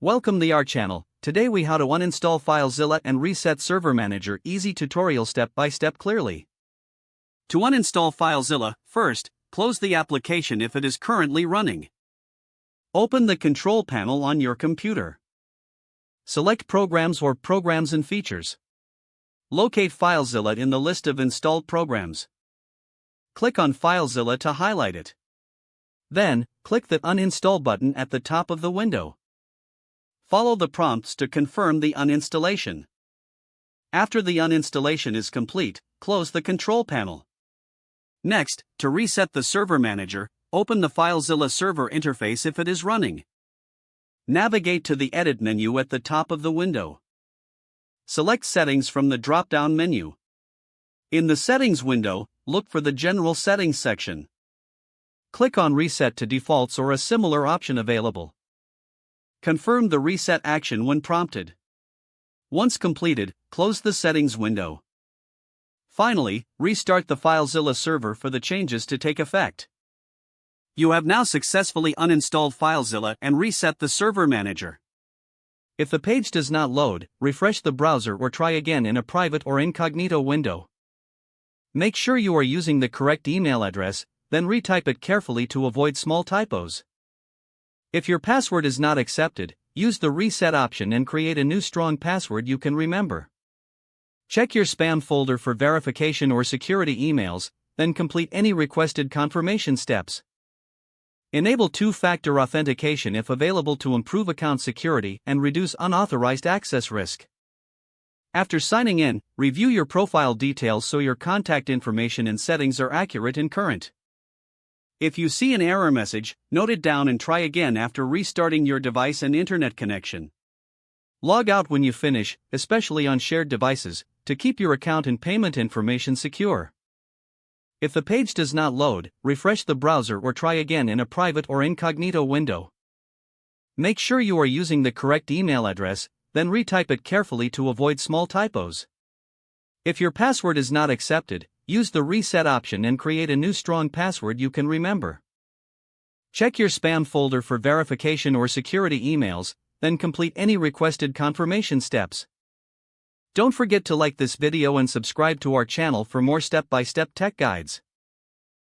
Welcome to our channel. Today we how to uninstall FileZilla and reset Server Manager. Easy tutorial step by step clearly. To uninstall FileZilla, first, close the application if it is currently running. Open the control panel on your computer. Select Programs or Programs and Features. Locate FileZilla in the list of installed programs. Click on FileZilla to highlight it. Then, click the Uninstall button at the top of the window. Follow the prompts to confirm the uninstallation. After the uninstallation is complete, close the control panel. Next, to reset the Server Manager, open the FileZilla server interface if it is running. Navigate to the Edit menu at the top of the window. Select Settings from the drop-down menu. In the Settings window, look for the General Settings section. Click on Reset to Defaults or a similar option available. Confirm the reset action when prompted. Once completed, close the Settings window. Finally, restart the FileZilla server for the changes to take effect. You have now successfully uninstalled FileZilla and reset the Server Manager. If the page does not load, refresh the browser or try again in a private or incognito window. Make sure you are using the correct email address, then retype it carefully to avoid small typos. If your password is not accepted, use the reset option and create a new strong password you can remember. Check your spam folder for verification or security emails, then complete any requested confirmation steps. Enable two-factor authentication if available to improve account security and reduce unauthorized access risk. After signing in, review your profile details so your contact information and settings are accurate and current. If you see an error message, note it down and try again after restarting your device and internet connection. Log out when you finish, especially on shared devices, to keep your account and payment information secure. If the page does not load, refresh the browser or try again in a private or incognito window. Make sure you are using the correct email address, then retype it carefully to avoid small typos. If your password is not accepted, use the reset option and create a new strong password you can remember. Check your spam folder for verification or security emails, then complete any requested confirmation steps. Don't forget to like this video and subscribe to our channel for more step-by-step tech guides.